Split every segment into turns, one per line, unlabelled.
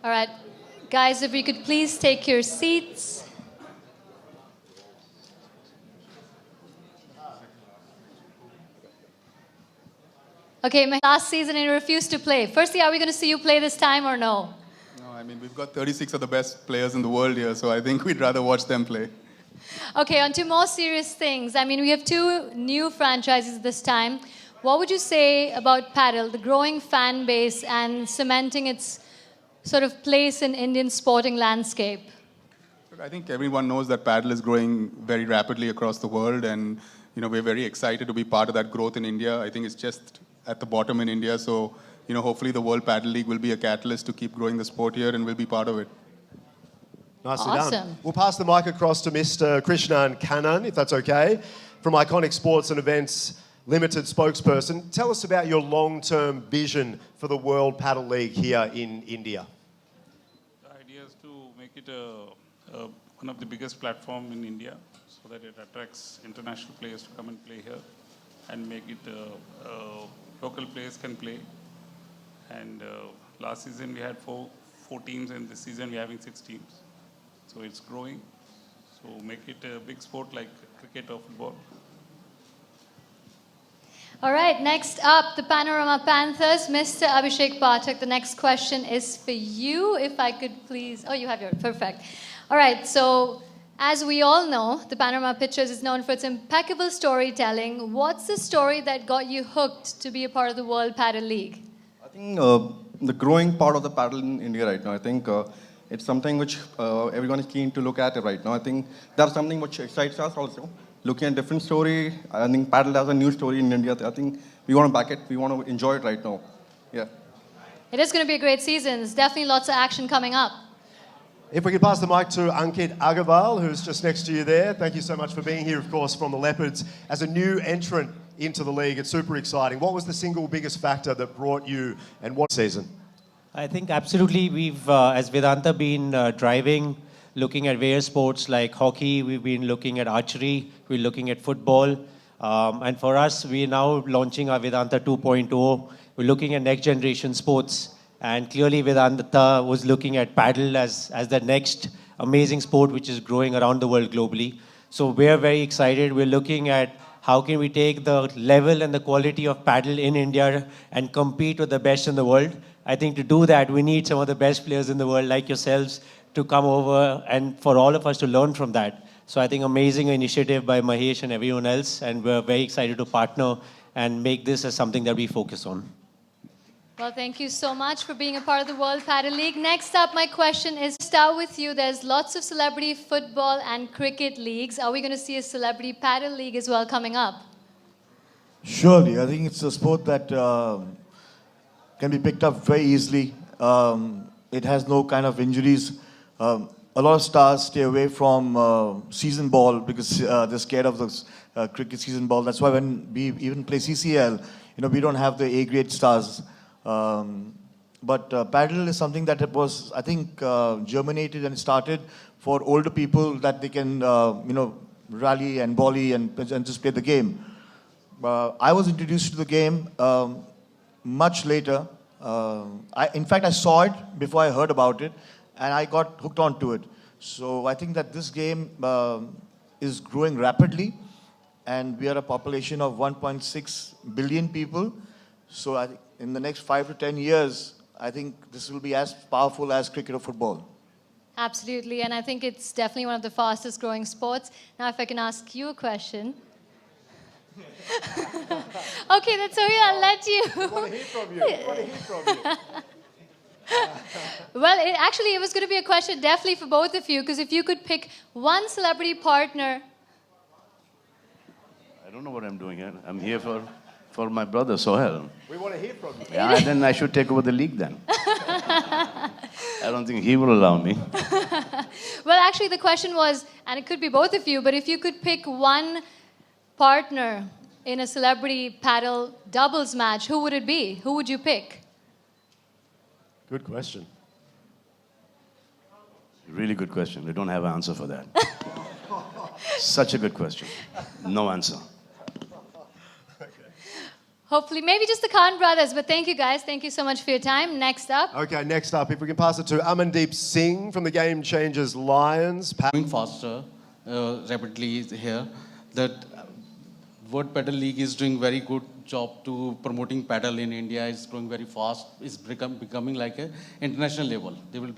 All right. Guys, if you could please take your seats. Okay, my last season and you refused to play. Firstly, are we going to see you play this time or no?
No, I mean, we've got 36 of the best players in the world here, so I think we'd rather watch them play.
Okay, on to more serious things. I mean, we have two new franchises this time. What would you say about paddle, the growing fan base and cementing its sort of place in Indian sporting landscape?
Look, I think everyone knows that paddle is growing very rapidly across the world, and we're very excited to be part of that growth in India. I think it's just at the bottom in India, so hopefully the World Paddle League will be a catalyst to keep growing the sport here, and we'll be part of it.
Nicely
Awesome.
done. We'll pass the mic across to Mr. Krishnan Kannan, if that's okay, from Iconic Sports and Events Limited spokesperson. Tell us about your long-term vision for the World Paddle League here in India.
The idea is to make it one of the biggest platform in India so that it attracts international players to come and play here and make it local players can play. And last season we had four teams, and this season we're having 6 teams. So it's growing. So make it a big sport like cricket or football.
All right, next up, the Panorama Panthers. Mr. Abhishek Pathak, the next question is for you. If I could please... Oh, you have yours. Perfect. All right, so as we all know, the Panorama Pictures is known for its impeccable storytelling. What's the story that got you hooked to be a part of the World Paddle League?
I think the growing part of the paddle in India right now, I think it's something which everyone is keen to look at it right now. I think that's something which excites us also. Looking at different story, I think paddle has a new story in India. I think we want to back it. We want to enjoy it right now. Yeah.
It is going to be a great season. There's definitely lots of action coming up.
If we could pass the mic to Ankit Agarwal, who's just next to you there. Thank you so much for being here, of course, from the Leopards. As a new entrant into the league, it's super exciting. What was the single biggest factor that brought you and what season?
I think absolutely we've, as Vedanta, been driving, looking at various sports like hockey, we've been looking at archery, we're looking at football. And for us, we're now launching our Vedanta 2.0. We're looking at next generation sports. And clearly Vedanta was looking at paddle as the next amazing sport which is growing around the world globally. So we're very excited. We're looking at how can we take the level and the quality of paddle in India and compete with the best in the world. I think to do that, we need some of the best players in the world like yourselves to come over and for all of us to learn from that. So I think amazing initiative by Mahesh and everyone else, and we're very excited to partner and make this as something that we focus on.
Well, thank you so much for being a part of the World Paddle League. Next up, my question is, start with you. There's lots of celebrity football and cricket leagues. Are we going to see a celebrity paddle league as well coming up?
Surely. I think it's a sport that can be picked up very easily. It has no kind of injuries. A lot of stars stay away from season ball because they're scared of the cricket season ball. That's why when we even play CCL, we don't have the A-grade stars. But paddle is something that it was, I think, germinated and started for older people that they can, rally and volley and just play the game. I was introduced to the game much later. In fact, I saw it before I heard about it, and I got hooked onto it. So I think that this game is growing rapidly, and we are a population of 1.6 billion people. So I think in the next 5 to 10 years, I think this will be as powerful as cricket or football.
Absolutely, and I think it's definitely one of the fastest growing sports. Now, if I can ask you a question. Okay, that's okay, I'll let you.
We want to hear from you. We want to hear from you.
Well, it was going to be a question definitely for both of you, because if you could pick one celebrity partner.
I don't know what I'm doing here. I'm here for my brother, Sohail.
We want to hear from you.
Yeah, then I should take over the league then. I don't think he will allow me.
Well, actually, the question was, and it could be both of you, but if you could pick one partner in a celebrity paddle doubles match, who would it be? Who would you pick?
Good question.
Really good question. I don't have an answer for that. Such a good question. No answer.
Hopefully, maybe just the Khan brothers. But thank you guys. Thank you so much for your time. Next up.
Okay, next up, if we can pass it to Amandeep Singh from the Game Changers Lions.
Moving faster, rapidly here. That World Paddle League is doing very good job to promoting paddle in India. It's growing very fast. It's becoming like a international level. They will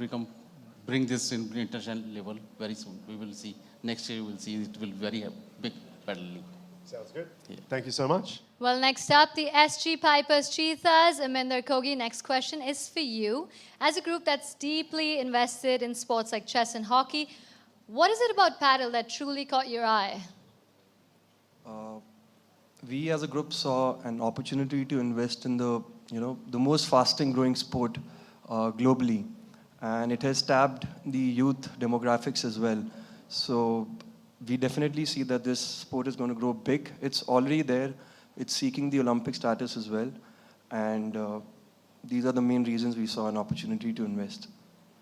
bring this in international level very soon. We will see. Next year, we will see it will very big paddle league.
Sounds good. Thank you so much.
Well, next up, the SG Pipers Cheetahs. Aminder Kogi, next question is for you. As a group that's deeply invested in sports like chess and hockey, what is it about paddle that truly caught your eye?
We as a group saw an opportunity to invest in the most fastest growing sport globally, and it has tapped the youth demographics as well. So we definitely see that this sport is going to grow big. It's already there. It's seeking the Olympic status as well, and these are the main reasons we saw an opportunity to invest.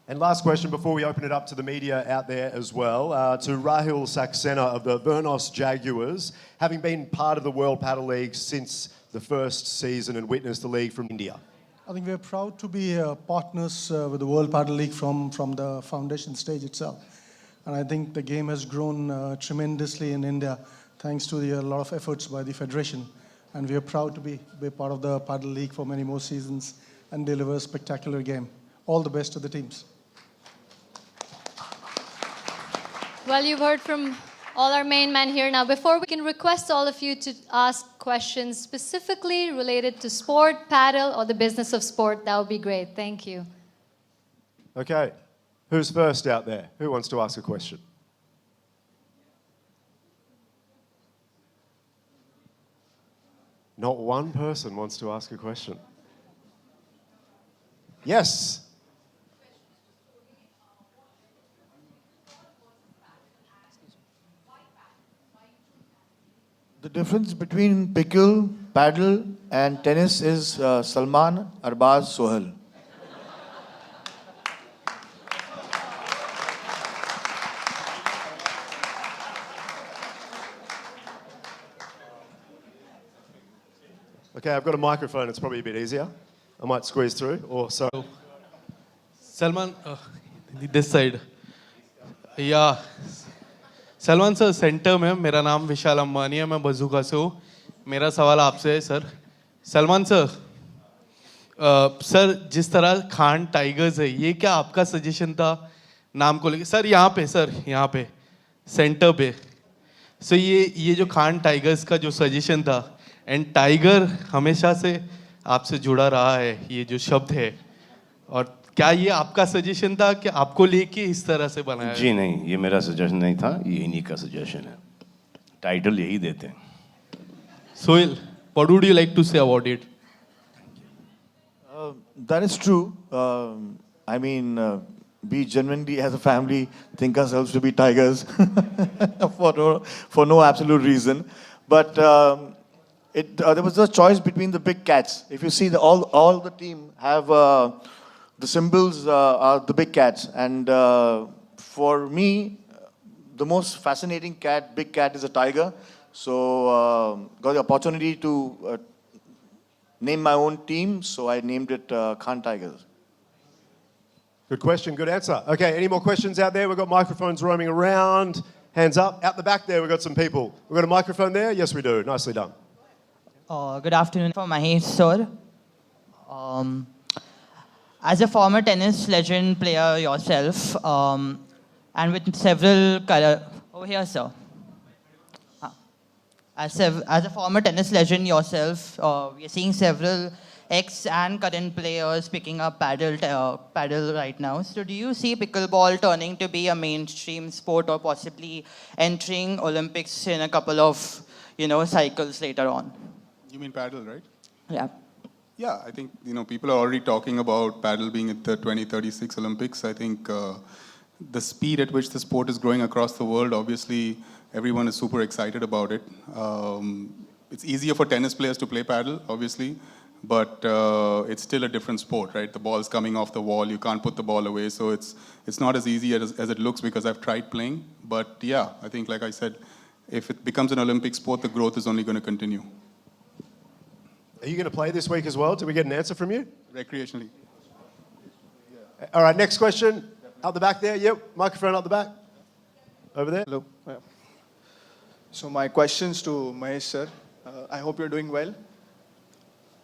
And last question before we open it up to the media out there as well, to Rahul Saxena of the Vernos Jaguars, having been part of the World Paddle League since the first season and witnessed the league from India.
I think we're proud to be partners with the World Paddle League from the foundation stage itself. And I think the game has grown tremendously in India thanks to a lot of efforts by the federation. And we are proud to be part of the Paddle League for many more seasons and deliver a spectacular game. All the best to the teams.
Well, you've heard from all our main men here. Now, before we can request all of you to ask questions specifically related to sport, paddle, or the business of sport, that would be great. Thank you.
Okay, who's first out there? Who wants to ask a question? Not one person wants to ask a question. Yes.
The difference between pickle, paddle, and tennis is Salman Arbaz Sohel.
Okay, I've got a microphone. It's probably a bit easier. I might squeeze through, or so.
Salman, this side. Yeah. Salman sir centre में मेरा नाम विशाल अंबानी है मैं बजूका से हूँ मेरा सवाल आपसे है सर सलमान सर सर जिस तरह खान टाइगर्स है ये क्या आपका सजेशन था नाम को लेके सर यहाँ पे सेंटर पे सो ये जो खान टाइगर्स का जो सजेशन था एंड टाइगर हमेशा से आपसे जुड़ा रहा है ये जो शब्द है और क्या ये आपका सजेशन था कि आपको लेके इस तरह से बनाया
जी नहीं ये मेरा सजेशन नहीं था ये इन्हीं का सजेशन है टाइटल यही देते हैं
Sohail what would you like to say about it
That is true. I mean, we genuinely, as a family, think ourselves to be tigers for no absolute reason. But there was a choice between the big cats. If you see, all the team have the symbols are the big cats, and for me, the most fascinating big cat, is a tiger. So got the opportunity to name my own team, so I named it Khan Tigers.
Good question, good answer. Okay, any more questions out there? We've got microphones roaming around. Hands up. Out the back there, we've got some people. We've got a microphone there? Yes, we do. Nicely done.
Good afternoon, for Mahesh sir. As a former tennis legend player yourself, and with several over here, sir. As a former tennis legend yourself, we are seeing several ex and current players picking up paddle right now. So do you see pickleball turning to be a mainstream sport or possibly entering Olympics in a couple of cycles later on?
You mean paddle, right?
Yeah.
Yeah, I think people are already talking about paddle being at the 2036 Olympics. I think the speed at which the sport is growing across the world, obviously everyone is super excited about it. It's easier for tennis players to play paddle, obviously, but it's still a different sport, right? The ball's coming off the wall, you can't put the ball away, so it's not as easy as it looks because I've tried playing. But yeah, I think, like I said, if it becomes an Olympic sport, the growth is only going to continue.
Are you going to play this week as well? Did we get an answer from you?
Recreationally.
All right, next question. Up the back there. Yep, microphone up the back. Over there.
Hello. So my questions to Mahesh sir. I hope you're doing well.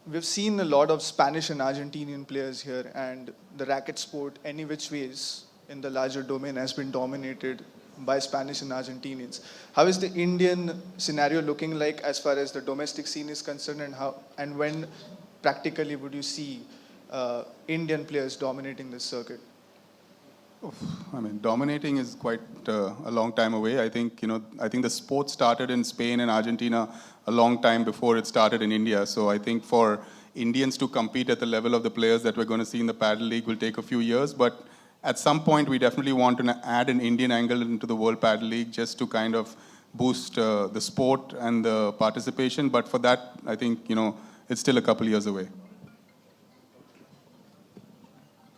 We've seen a lot of Spanish and Argentinian players here, and the racket sport, any which ways, in the larger domain has been dominated by Spanish and Argentinians. How is the Indian scenario looking like as far as the domestic scene is concerned, and when practically would you see Indian players dominating this circuit?
I mean, dominating is quite a long time away. I think the sport started in Spain and Argentina a long time before it started in India. So I think for Indians to compete at the level of the players that we're going to see in the Paddle League will take a few years. But at some point, we definitely want to add an Indian angle into the World Paddle League just to kind of boost the sport and the participation. But for that, I think, it's still a couple years away.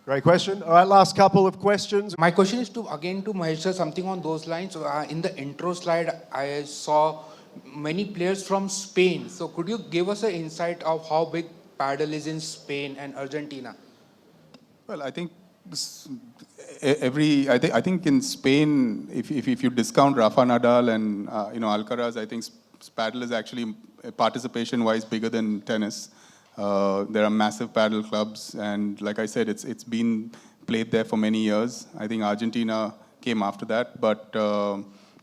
Great question. All right, last couple of questions.
My question is to Mahesh sir, something on those lines. In the intro slide, I saw many players from Spain. So could you give us an insight of how big paddle is in Spain and Argentina?
Well, I think I think in Spain, if you discount Rafa Nadal and Alcaraz, I think paddle is actually participation-wise bigger than tennis. There are massive paddle clubs, and like I said, it's been played there for many years. I think Argentina came after that, but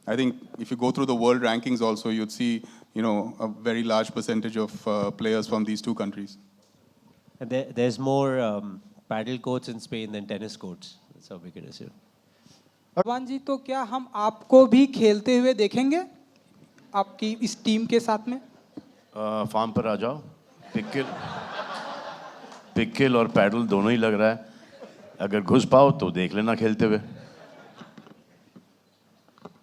I think if you go through the world rankings also, you'd see a very large percentage of players from these two countries.
And there's more paddle courts in Spain than tennis courts. That's how we can assume.
भगवान जी, तो क्या हम आपको भी खेलते हुए देखेंगे आपकी इस टीम के साथ में?
फार्म पर आ जाओ. पिक्किल और पैडल दोनों ही लग रहा है. अगर घुस पाओ तो देख लेना खेलते हुए.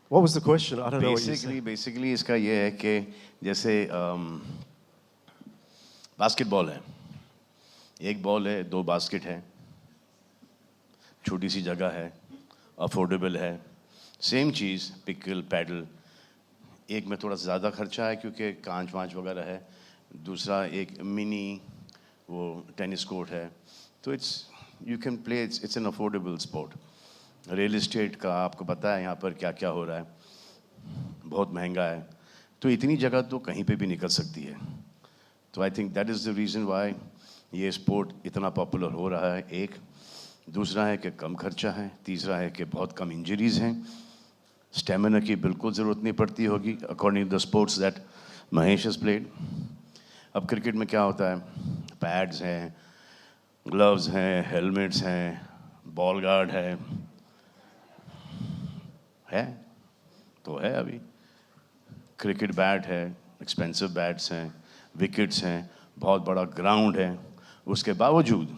What was the question? I don't know what you said.
Basically इसका ये है कि जैसे बास्केटबॉल है. एक बॉल है, 2 बास्केट है, छोटी सी जगह है, अफोर्डेबल है. सेम चीज़ पिक्किल पैडल. एक में थोड़ा ज़्यादा खर्चा है क्योंकि कांच वांच वगैरह है. दूसरा एक मिनी वो टेनिस कोर्ट है. तो you can play, it's an affordable sport. Real estate का आपको पता है यहाँ पर क्या क्या हो रहा है, बहुत महंगा है. तो इतनी जगह तो कहीं पे भी निकल सकती है. तो I think that is the reason why ये स्पोर्ट इतना पॉपुलर हो रहा है. एक दूसरा है कि कम खर्चा है. तीसरा है कि बहुत कम इंजरीज़ हैं. स्टेमिना की बिल्कुल ज़रूरत नहीं पड़ती होगी according to the sports that Mahesh has played. अब क्रिकेट में क्या होता है, पैड्स हैं, ग्लव्स हैं, हेलमेट्स हैं, बॉल गार्ड है तो है. अभी क्रिकेट बैट है, एक्सपेंसिव बैट्स हैं, विकेट्स हैं, बहुत बड़ा ग्राउंड है. उसके बावजूद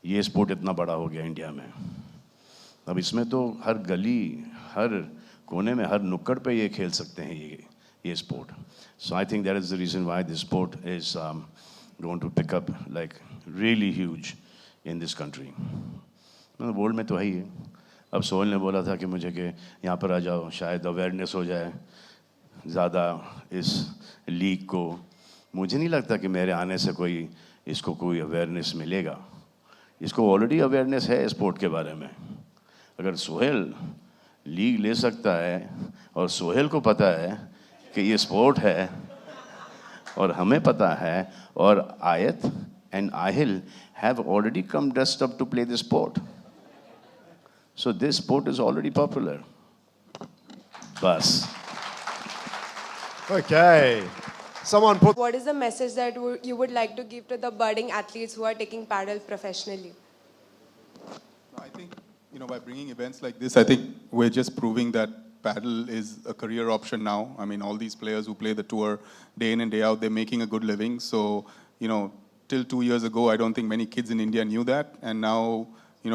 ये स्पोर्ट इतना बड़ा हो गया इंडिया में. अब इसमें तो हर गली, हर कोने में, हर नुक्कड़ पे ये खेल सकते हैं ये sport. So I think that is the reason why this sport is going to pick up like really huge in this country. World में तो है ही है. अब सोहेल ने बोला था कि मुझे कि यहाँ पर आ जाओ, शायद अवेयरनेस हो जाए ज़्यादा इस लीग को. मुझे नहीं लगता कि मेरे आने से इसको कोई अवेयरनेस मिलेगा. इसको ऑलरेडी अवेयरनेस है स्पोर्ट के बारे में. अगर सोहेल लीग ले सकता है और सोहेल को पता है कि ये स्पोर्ट है और हमें पता है, और Ayat and Aahil have already come dressed up to play this sport. So this sport is already popular. Bus.
Okay. Someone put...
What is the message that you would like to give to the budding athletes who are taking paddle professionally?
I think, by bringing events like this, I think we're just proving that paddle is a career option now. I mean, all these players who play the tour day in and day out, they're making a good living. So, till 2 years ago, I don't think many kids in India knew that. And now,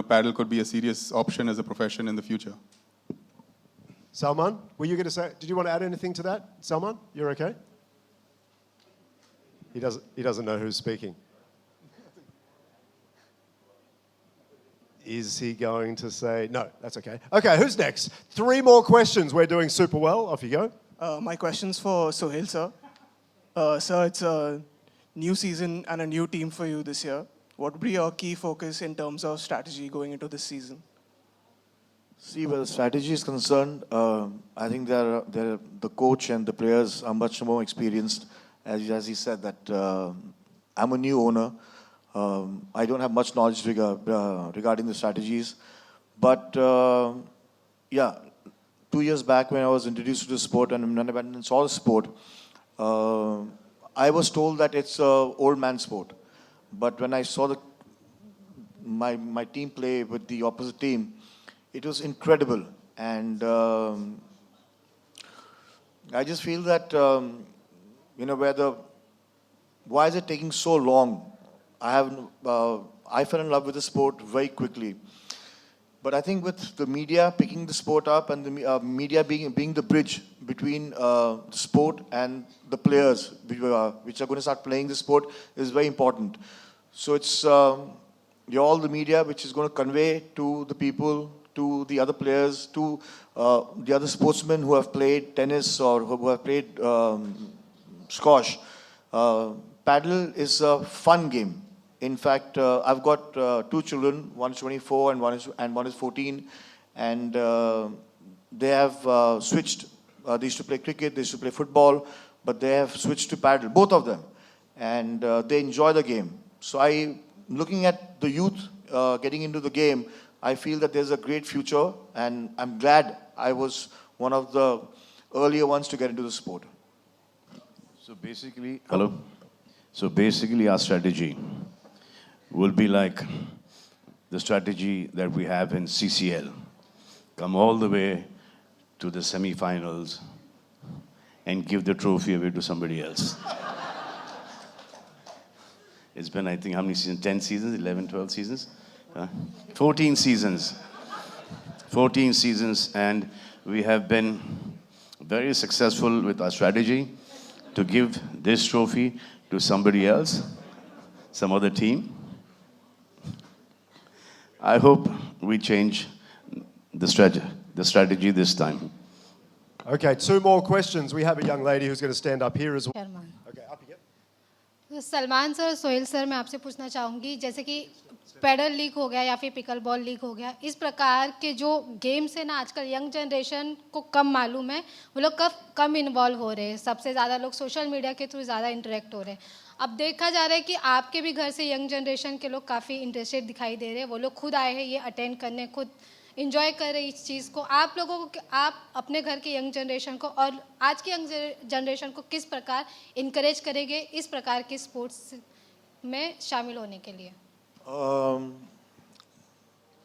paddle could be a serious option as a profession in the future.
Salman, were you going to say, did you want to add anything to that? Salman, you're okay? He doesn't know who's speaking. Is he going to say, no, that's okay. Okay, who's next? 3 more questions. We're doing super well. Off you go.
My question's for Sohail, sir. Sir, it's new season and a new team for you this year. What would be your key focus in terms of strategy going into this season?
See, where the strategy is concerned, I think the coach and the players are much more experienced. As he said, that I'm a new owner. I don't have much knowledge regarding the strategies. But yeah, 2 years back when I was introduced to the sport and when I saw the sport, I was told that it's an old man sport. But when I saw my team play with the opposite team, it was incredible. And I just feel that, why is it taking so long? I fell in love with the sport very quickly. But I think with the media picking the sport up and the media being the bridge between the sport and the players which are going to start playing the sport is very important. So it's you're all the media which is going to convey to the people, to the other players, to the other sportsmen who have played tennis or who have played squash. Paddle is a fun game. In fact, I've got 2 children, one is 24 and one is 14, and they have switched. They used to play cricket, they used to play football, but they have switched to paddle, both of them, and they enjoy the game. So looking at the youth getting into the game, I feel that there's a great future, and I'm glad I was one of the earlier ones to get into the sport.
So basically, hello. So basically, our strategy will be like the strategy that we have in CCL. Come all the way to the semi-finals and give the trophy away to somebody else. It's been, I think, how many seasons? 10 seasons, 11, 12 seasons? 14 seasons. 14 seasons, and we have been very successful with our strategy to give this trophy to somebody else, some other team. I hope we change the strategy this time.
Okay, 2 more questions. We have a young lady who's going to stand up here as well. Okay, up you get.
Salman sir, Sohail sir, मैं आपसे पूछना चाहूँगी, जैसे कि pedal league हो गया या फिर पिकल बॉल लीग हो गया, इस प्रकार के जो गेम्स है ना, आजकल यंग जनरेशन को कम मालूम है, वो लोग कम इन्वॉल्व हो रहे हैं, सबसे ज़्यादा लोग सोशल मीडिया के थ्रू ज़्यादा इंटरेक्ट हो रहे हैं. अब देखा जा रहा है कि आपके भी घर से यंग जनरेशन के लोग काफ़ी इंटरेस्टेड दिखाई दे रहे हैं, वो लोग खुद आए हैं ये अटेंड करने, खुद इंजॉय कर रहे हैं इस चीज़ को. आप लोगों को, आप अपने घर के यंग जनरेशन को और आज की यंग जनरेशन को किस प्रकार इनकरेज करेंगे इस प्रकार के स्पोर्ट्स में शामिल होने के लिए?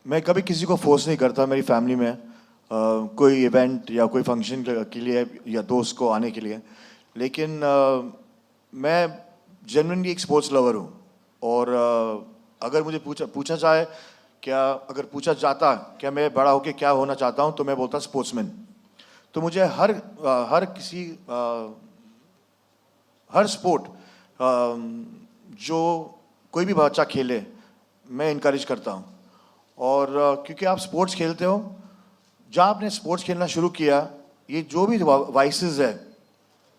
मैं कभी किसी को फोर्स नहीं करता मेरी फैमिली में कोई इवेंट या कोई फंक्शन के लिए या दोस्त को आने के लिए, लेकिन मैं जेन्युइनली एक स्पोर्ट्स लवर हूँ. और अगर मुझे पूछा जाए अगर पूछा जाता क्या मैं बड़ा होकर क्या होना चाहता हूँ, तो मैं बोलता स्पोर्ट्समैन. तो मुझे हर स्पोर्ट जो कोई भी बच्चा खेले मैं इनकरेज करता हूँ. और क्योंकि आप स्पोर्ट्स खेलते हो, जब आपने स्पोर्ट्स खेलना शुरू किया, ये जो भी वाइसेस है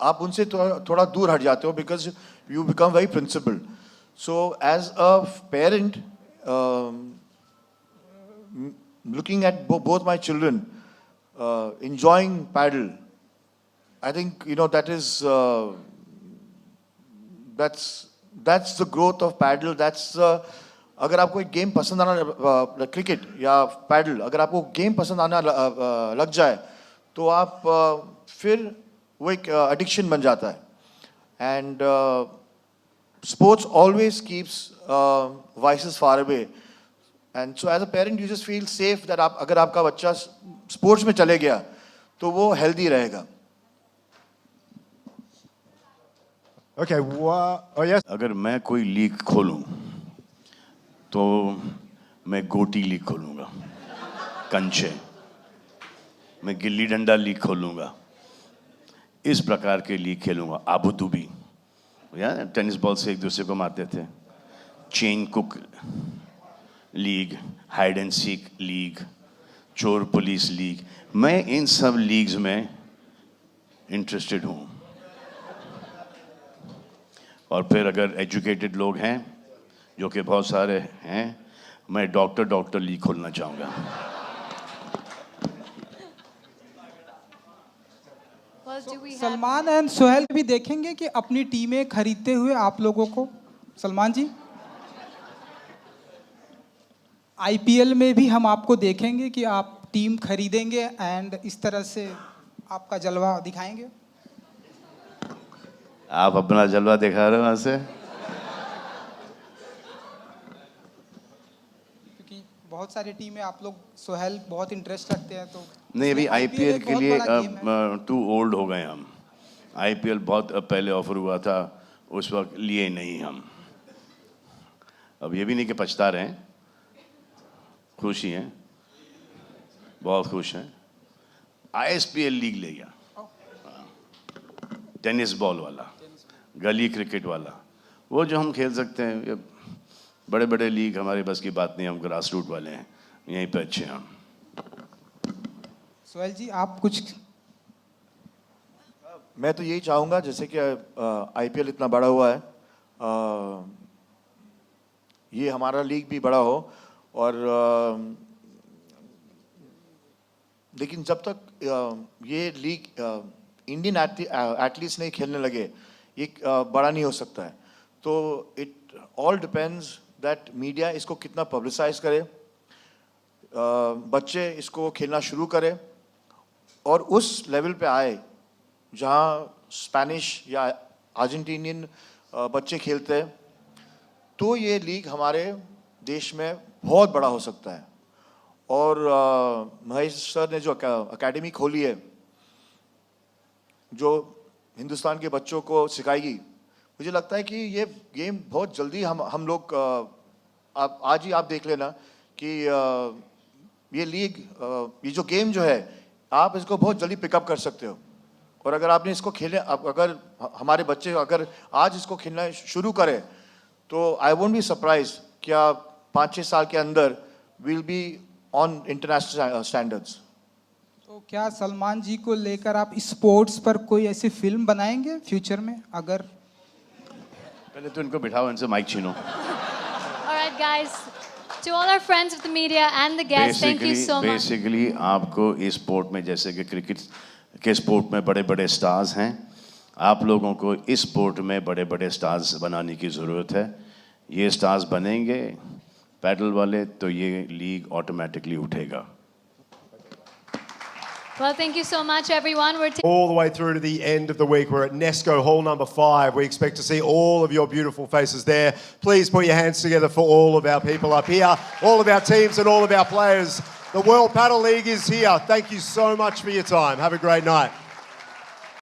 आप उनसे थोड़ा दूर हट जाते हो, because you become very principal. So as a parent, looking at both my children enjoying paddle, I think that is that's the growth of paddle. That's अगर आपको एक गेम पसंद आना, क्रिकेट या पैडल, अगर आपको गेम पसंद आना लग जाए तो आप फिर वो एक एडिक्शन बन जाता है. And sports always keeps vices far away. And so as a parent, you just feel safe that अगर आपका बच्चा स्पोर्ट्स में चले गया तो वो हेल्दी रहेगा.
Okay, oh yes.
अगर मैं कोई लीग खोलूं तो मैं गोटी लीग खोलूंगा, कंचे. मैं गिल्ली डंडा लीग खोलूंगा, इस प्रकार के लीग खेलूंगा. आबू धाबी, यार टेनिस बॉल से एक दूसरे को मारते थे. Chain cook league, hide and seek league, चोर पुलिस लीग, मैं इन सब लीग्स में इंटरेस्टेड हूँ. और फिर अगर एजुकेटेड लोग हैं, जो कि बहुत सारे हैं, मैं डॉक्टर लीग खोलना चाहूँगा।
सलमान एंड सोहेल भी देखेंगे कि अपनी टीमें खरीदते हुए आप लोगों को? सलमान जी, आईपीएल में भी हम आपको देखेंगे कि आप टीम खरीदेंगे एंड इस तरह से आपका जलवा दिखाएंगे?
आप अपना जलवा दिखा रहे हो वहाँ से?
क्योंकि बहुत सारी टीमें आप लोग, सोहेल बहुत इंटरेस्ट रखते हैं, तो
नहीं, अभी आईपीएल
एक
के
बहुत
लिए
बड़ा गेम है।
टू ओल्ड हो गए हम। आईपीएल बहुत पहले ऑफर हुआ था, उस वक्त लिए नहीं हम। अब ये भी नहीं कि पछता रहे हैं, खुशी हैं, बहुत खुश हैं। आईएसपीएल लीग ले गया, टेनिस बॉल वाला, गली क्रिकेट वाला, वो जो हम खेल सकते हैं। ये बड़े बड़े लीग हमारे बस की बात नहीं, हम ग्रास रूट वाले हैं, यहीं पे अच्छे हैं हम।
सोहेल जी, आप कुछ?
मैं तो यही चाहूँगा, जैसे कि आईपीएल इतना बड़ा हुआ है, ये हमारा लीग भी बड़ा हो, और लेकिन जब तक ये लीग इंडियन एथलीट्स नहीं खेलने लगे, ये बड़ा नहीं हो सकता है। तो it all depends that media इसको कितना पब्लिसाइज करे, बच्चे इसको खेलना शुरू करें और उस लेवल पे आए जहाँ स्पेनिश या अर्जेंटीनियन बच्चे खेलते हैं, तो ये लीग हमारे देश में बहुत बड़ा हो सकता है। और महेश सर ने जो एकेडमी खोली है, जो हिंदुस्तान के बच्चों को सिखाएगी, मुझे लगता है कि ये गेम बहुत जल्दी हम लोग आज ही आप देख लेना कि ये लीग, ये जो गेम जो है, आप इसको बहुत जल्दी पिकअप कर सकते हो। और अगर आपने इसको खेले, अगर हमारे बच्चे अगर आज इसको खेलना शुरू करें, तो आई वोंट बी सरप्राइज क्या 5-6 साल के अंदर will be on international standards.
तो क्या सलमान जी को लेकर आप स्पोर्ट्स पर कोई ऐसी फिल्म बनाएंगे फ्यूचर में? अगर
पहले तो इनको बिठाओ, इनसे mic छीनो।
All right, guys. To all our friends of the media and the guests, thank you so much.
Basically आपको इस स्पोर्ट में, जैसे कि क्रिकेट के स्पोर्ट में बड़े बड़े स्टार्स हैं, आप लोगों को इस स्पोर्ट में बड़े बड़े स्टार्स बनाने की ज़रूरत है। ये स्टार्स बनेंगे पैडल वाले, तो ये लीग ऑटोमेटिकली उठेगा।
Well, thank you so much, everyone. We're
all the way through to the end of the week. We're at Nesco Hall number 5. We expect to see all of your beautiful faces there. Please put your hands together for all of our people up here, all of our teams and all of our players. The World Paddle League is here. Thank you so much for your time. Have a great night.